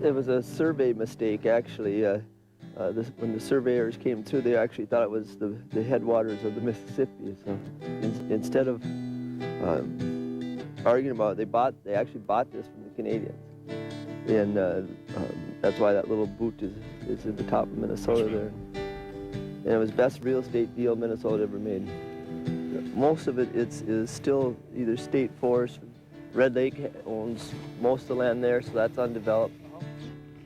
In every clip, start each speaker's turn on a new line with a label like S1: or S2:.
S1: It was a survey mistake, actually. When the surveyors came through, they actually thought it was the headwaters of the Mississippi. So instead of arguing about it, they actually bought this from the Canadians. And that's why that little boot is at the top of Minnesota there. And it was best real estate deal Minnesota ever made. Most of it is still either state forest. Red Lake owns most of the land there, so that's undeveloped.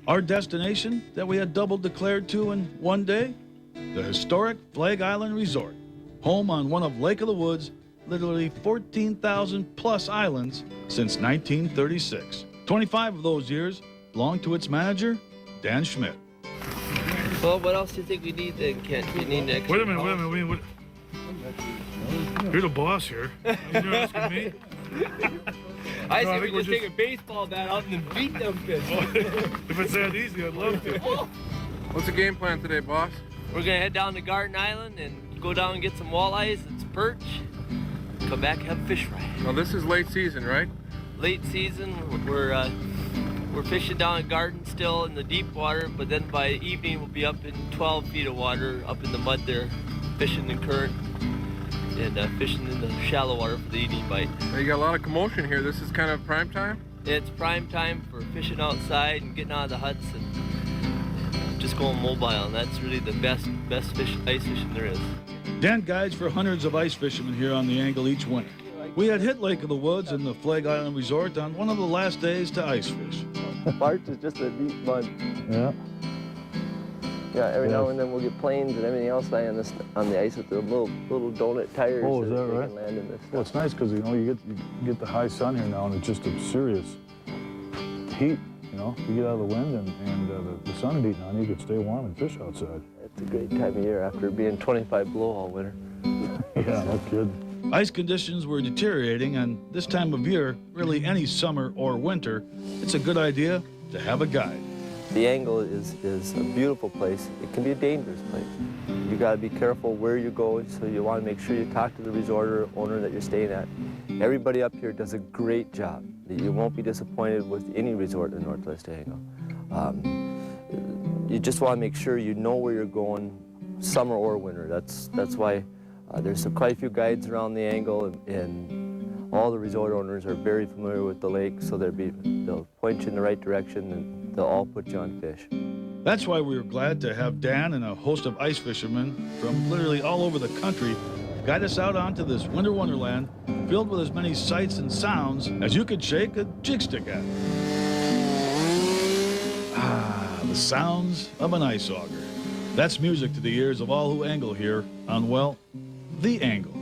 S2: Our destination that we had double declared to in one day? The historic Flag Island Resort, home on one of Lake of the Woods' literally 14,000 plus islands since 1936. 25 of those years belong to its manager, Dan Schmidt.
S1: Well, what else do you think we need then, Kent? We need next.
S3: Wait a minute. You're the boss here. You're asking me?
S4: I say we just take a baseball bat out and then beat them fish.
S3: If it's that easy, I'd love to.
S5: What's the game plan today, boss?
S4: We're gonna head down to Garden Island and go down and get some walleyes and some perch. Come back and have a fish fry.
S5: Well, this is late season, right?
S4: Late season, we're fishing down at Garden still in the deep water, but then by evening we'll be up in 12 feet of water, up in the mud there, fishing the current and fishing in the shallow water for the evening bite.
S5: Now, you got a lot of commotion here. This is kind of prime time?
S4: It's prime time for fishing outside and getting out of the huts and just going mobile, and that's really the best ice fishing there is.
S2: Dan guides for hundreds of ice fishermen here on the Angle each winter. We had hit Lake of the Woods and the Flag Island Resort on one of the last days to ice fish.
S1: March is just a deep mud.
S6: Yeah.
S1: Yeah, every now and then we'll get planes and everything else laying on the ice with the little donut tires.
S6: Oh, is that right?
S1: Can land in this
S6: Well, it's nice because you get the high sun here now, and it's just a serious heat. You get out of the wind and the sun beating on you, you can stay warm and fish outside.
S1: It's a great time of year after being 25 below all winter.
S6: Yeah, no kidding.
S2: Ice conditions were deteriorating, and this time of year, really any summer or winter, it's a good idea to have a guide.
S1: The Angle is a beautiful place. It can be a dangerous place. You got to be careful where you go, so you want to make sure you talk to the resort owner that you're staying at. Everybody up here does a great job. You won't be disappointed with any resort in the Northwest Angle. You just want to make sure you know where you're going, summer or winter. That's why there's quite a few guides around the Angle, and all the resort owners are very familiar with the lake, so they'll point you in the right direction, and they'll all put you on fish.
S2: That's why we were glad to have Dan and a host of ice fishermen from literally all over the country guide us out onto this winter wonderland filled with as many sights and sounds as you could shake a jig stick at. Ah, the sounds of an ice auger. That's music to the ears of all who angle here on, well, the Angle.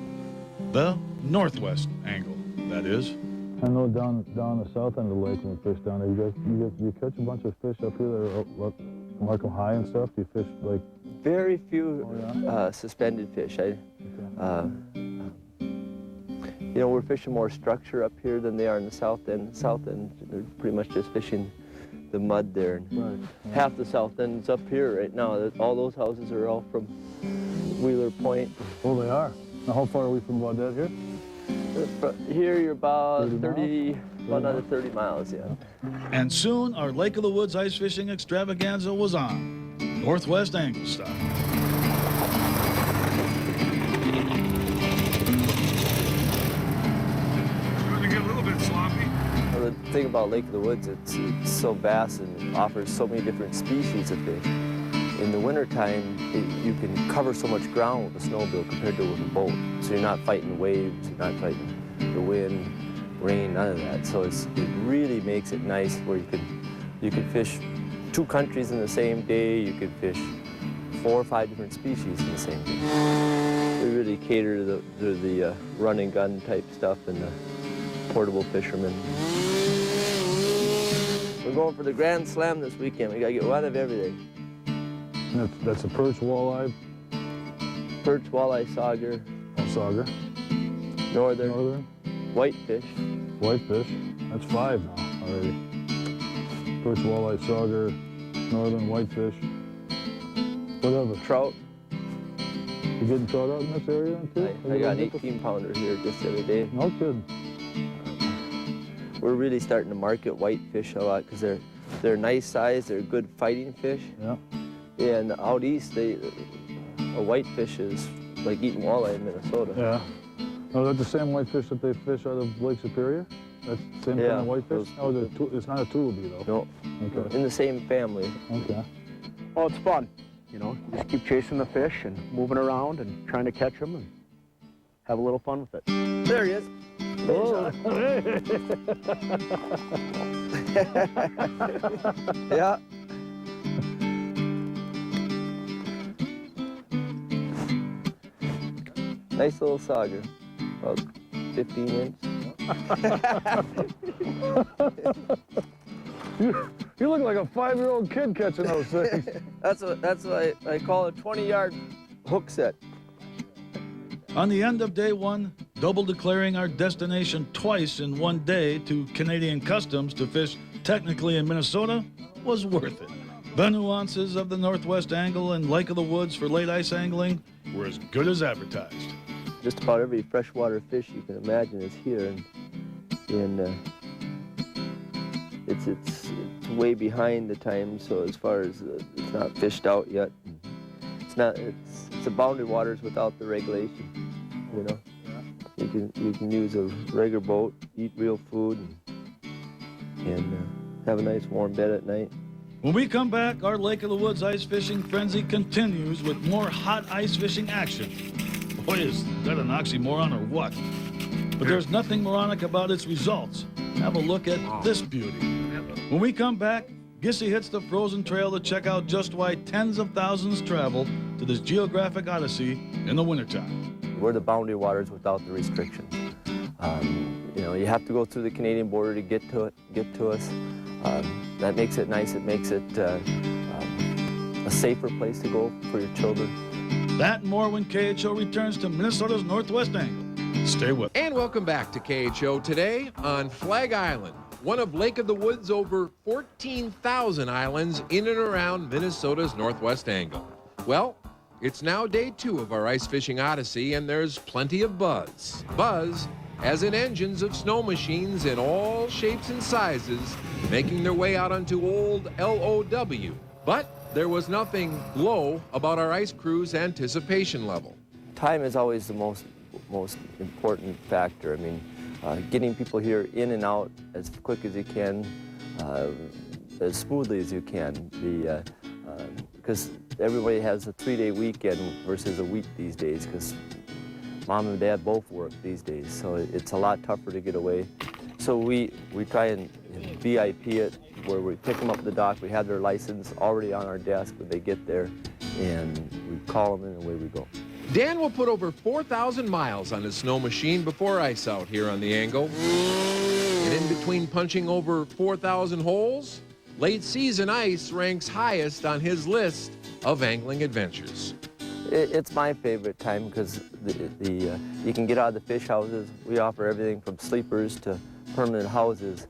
S2: The Northwest Angle, that is.
S6: I know down the south end of the lake when we fish down there, you catch a bunch of fish up here that are like them high and stuff. Do you fish like?
S1: Very few suspended fish. We're fishing more structure up here than they are in the south end. The south end, they're pretty much just fishing the mud there.
S6: Right.
S1: Half the south end's up here right now. All those houses are all from Wheeler Point.
S6: Oh, they are. Now, how far are we from Baudette here?
S1: Here you're about 30 another 30 miles, yeah.
S2: And soon our Lake of the Woods ice fishing extravaganza was on, Northwest Angle style.
S3: Starting to get a little bit sloppy.
S1: Well, the thing about Lake of the Woods, it's so vast and offers so many different species of fish. In the wintertime, you can cover so much ground with a snowmobile compared to with a boat. So you're not fighting waves, you're not fighting the wind, rain, none of that. So it really makes it nice where you can fish 2 countries in the same day. You can fish 4 or 5 different species in the same day. We really cater to the run and gun type stuff and the portable fishermen. We're going for the Grand Slam this weekend. We gotta get one of everything.
S6: That's a perch, walleye.
S1: Perch, walleye, sauger.
S6: Sauger.
S1: Northern. Whitefish.
S6: Whitefish. That's 5 now already. Perch, walleye, sauger, northern, whitefish. What other?
S1: Trout.
S6: You getting trout out in this area too?
S1: I got an 18-pounder here just the other day.
S6: No kidding.
S1: We're really starting to market whitefish a lot because They're nice size, they're good fighting fish.
S6: Yeah.
S1: And out east, a whitefish is like eating walleye in Minnesota.
S6: Yeah. Oh, is that the same whitefish that they fish out of Lake Superior? That's the same kind of whitefish? It's not a tulipy, though.
S1: No.
S6: Okay.
S1: In the same family.
S6: Okay.
S7: Oh, it's fun. You know, just keep chasing the fish and moving around and trying to catch them and have a little fun with it.
S1: There he is.
S6: Oh.
S1: Yeah. Nice little sauger, about 15 inch.
S6: You look like a 5-year-old kid catching those things.
S1: That's what I call a 20-yard hook set.
S2: On the end of day one, double declaring our destination twice in one day to Canadian Customs to fish technically in Minnesota was worth it. The nuances of the Northwest Angle and Lake of the Woods for late ice angling were as good as advertised.
S1: Just about every freshwater fish you can imagine is here, and it's way behind the time. So as far as it's not fished out yet, it's the boundary waters without the regulation. You know, you can use a regular boat, eat real food, and have a nice warm bed at night.
S2: When we come back, our Lake of the Woods ice fishing frenzy continues with more hot ice fishing action. Boy, is that an oxymoron or what? But there's nothing moronic about its results. Have a look at this beauty. When we come back, Gissy hits the frozen trail to check out just why tens of thousands travel to this geographic odyssey in the wintertime.
S1: We're the boundary waters without the restrictions. You know, you have to go through the Canadian border to get to us. That makes it nice. It makes it a safer place to go for your children.
S2: That and more when KHO returns to Minnesota's Northwest Angle. Stay with us.
S8: And welcome back to KHO today on Flag Island, one of Lake of the Woods' over 14,000 islands in and around Minnesota's Northwest Angle. Well, it's now day 2 of our ice fishing odyssey, and there's plenty of buzz. Buzz, as in engines of snow machines in all shapes and sizes, making their way out onto old LOW. But there was nothing low about our ice crew's anticipation level.
S1: Time is always the most important factor. I mean, getting people here in and out as quick as you can, as smoothly as you can. Because everybody has a 3-day weekend versus a week these days, because Mom and Dad both work these days, so it's a lot tougher to get away. So we try and VIP it, where we pick them up at the dock. We have their license already on our desk when they get there, and we call them and away we go.
S8: Dan will put over 4,000 miles on his snow machine before ice out here on the Angle. And in between punching over 4,000 holes, late season ice ranks highest on his list of angling adventures.
S1: It's my favorite time because you can get out of the fish houses. We offer everything from sleepers to permanent houses.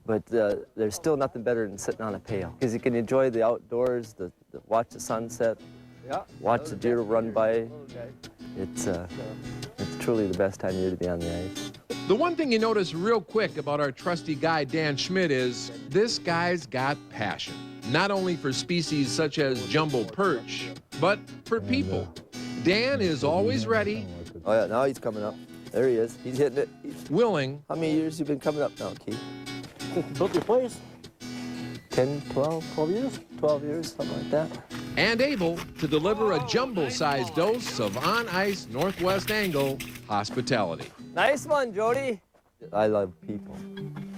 S1: But there's still nothing better than sitting on a pail, because you can enjoy the outdoors, watch the sunset, watch the deer run by. It's truly the best time of year to be on the ice.
S8: The one thing you notice real quick about our trusty guy, Dan Schmidt, is this guy's got passion. Not only for species such as jumbo perch, but for people. Dan is always ready.
S1: Oh yeah, now he's coming up. There he is. He's hitting it.
S8: Willing.
S1: How many years you been coming up now, Keith?
S7: Built your place?
S1: 10, 12 years? 12 years, something like that.
S8: And able to deliver a jumbo-sized dose of on-ice Northwest Angle hospitality.
S1: Nice one, Jody. I love people.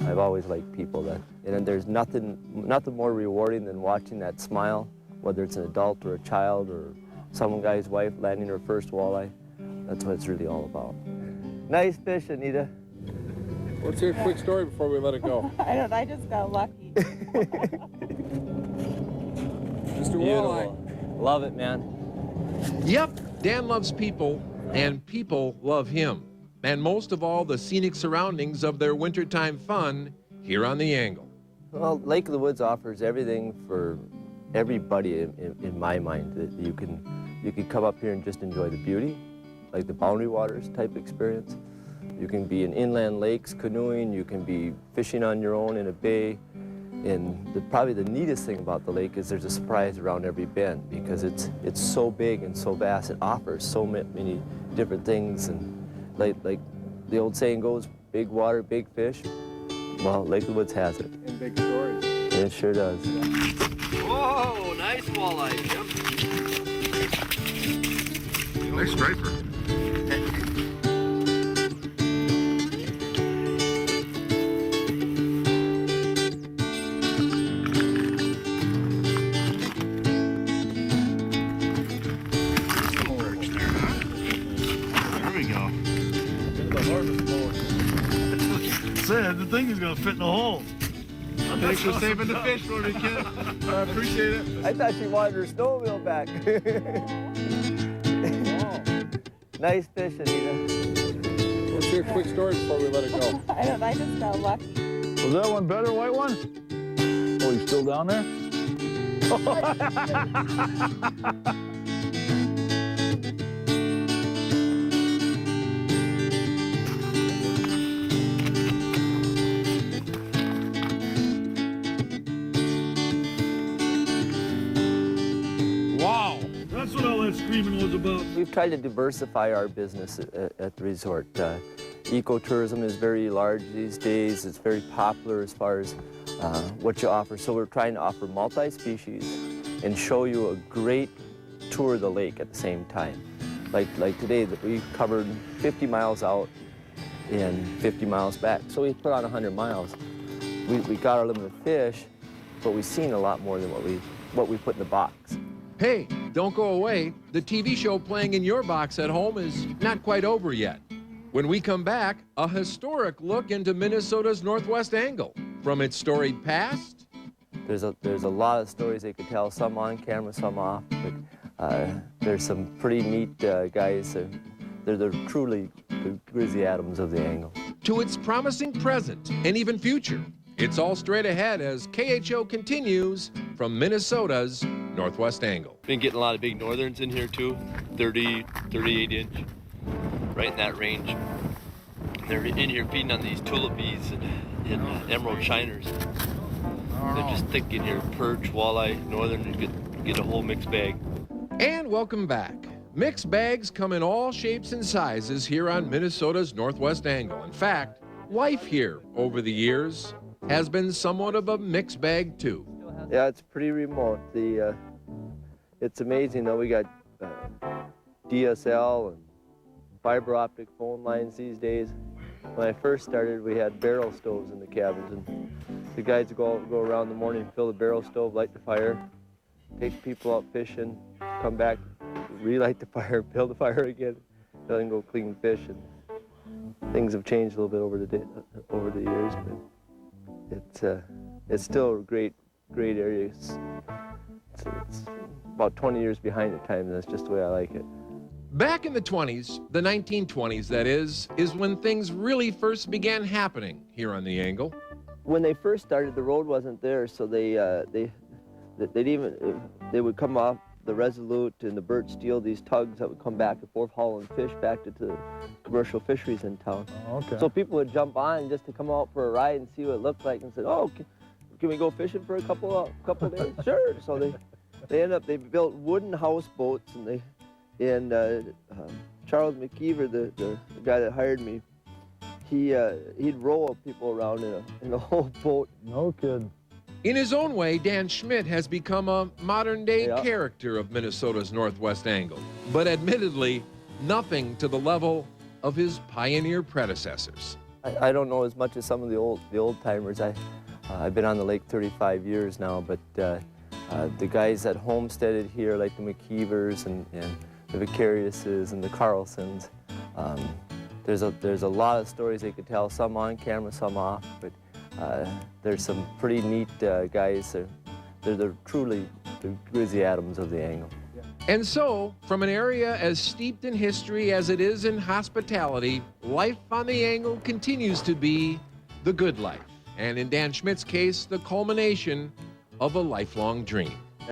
S1: I've always liked people. And there's nothing more rewarding than watching that smile, whether it's an adult or a child or some guy's wife landing her first walleye. That's what it's really all about. Nice fish, Anita.
S5: Let's hear a quick story before we let it go.
S9: I just got lucky.
S5: Mr. Walleye.
S1: Love it, man.
S8: Yep, Dan loves people, and people love him. And most of all, the scenic surroundings of their wintertime fun here on the Angle.
S1: Well, Lake of the Woods offers everything for everybody in my mind. That you can come up here and just enjoy the beauty, like the boundary waters type experience. You can be in inland lakes canoeing, you can be fishing on your own in a bay, And probably the neatest thing about the lake is there's a surprise around every bend because it's so big and so vast. It offers so many different things, and like the old saying goes, big water, big fish. Well, Lake of the Woods has it.
S5: And big stories.
S1: It sure does.
S4: Whoa, nice walleye, Jim.
S3: Nice striper. Said the thing is gonna fit in the hole.
S5: Thanks for saving the fish for me, kid. I appreciate it.
S1: I thought she wanted her snowmobile back. Nice fish, Anita.
S5: Let's hear a quick story before we let it go.
S9: I just got lucky.
S6: Was that one better, white one? Oh, he's still down there?
S3: Wow. That's what all that screaming was about.
S1: We've tried to diversify our business at the resort. Ecotourism is very large these days. It's very popular as far as what you offer. So we're trying to offer multi-species and show you a great tour of the lake at the same time. Like today, we covered 50 miles out and 50 miles back. So we put on 100 miles. We got our limit of fish, but we've seen a lot more than what we put in the box.
S8: Hey, don't go away. The TV show playing in your box at home is not quite over yet. When we come back, a historic look into Minnesota's Northwest Angle. From its storied past.
S1: There's a lot of stories they could tell, some on camera, some off, but there's some pretty neat guys. They're truly the Grizzly Adams of the angle.
S8: To its promising present and even future. It's all straight ahead as KHO continues from Minnesota's Northwest Angle.
S4: Been getting a lot of big northerns in here too, 30, 38 inch, right in that range. And they're in here feeding on these tulipies and emerald shiners. They're just thick in here, perch, walleye, northern, and get a whole mixed bag.
S8: And welcome back. Mixed bags come in all shapes and sizes here on Minnesota's Northwest Angle. In fact, life here over the years has been somewhat of a mixed bag too.
S1: Yeah, it's pretty remote. It's amazing though. We got DSL and fiber optic phone lines these days. When I first started, we had barrel stoves in the cabins, and the guys would go around in the morning, fill the barrel stove, light the fire, take people out fishing, come back, relight the fire, build the fire again, then go clean fish. And things have changed a little bit over the years, but it's still a great area. It's about 20 years behind the time, and that's just the way I like it.
S8: Back in the 20s, the 1920s that is when things really first began happening here on the Angle.
S1: When they first started, the road wasn't there, so they would come off the Resolute and the Burt Steel, these tugs that would come back and forth hauling fish back to the commercial fisheries in town.
S6: Oh, okay.
S1: So people would jump on just to come out for a ride and see what it looked like, and said, "Oh, can we go fishing for a couple days?" Sure. So they built wooden houseboats, and Charles McKeever, the guy that hired me, he'd row people around in a whole boat.
S6: No kidding.
S8: In his own way, Dan Schmidt has become a modern-day character of Minnesota's Northwest Angle, but admittedly, nothing to the level of his pioneer predecessors.
S1: I don't know as much as some of the old timers. I've been on the lake 35 years now, but the guys that homesteaded here, like the McKeevers and the Vicariuses and the Carlsons, there's a lot of stories they could tell, some on camera, some off, but there's some pretty neat guys. They're truly the Grizzly Adams of the angle.
S8: And so, from an area as steeped in history as it is in hospitality, life on the Angle continues to be the good life. And in Dan Schmidt's case, the culmination of a lifelong dream.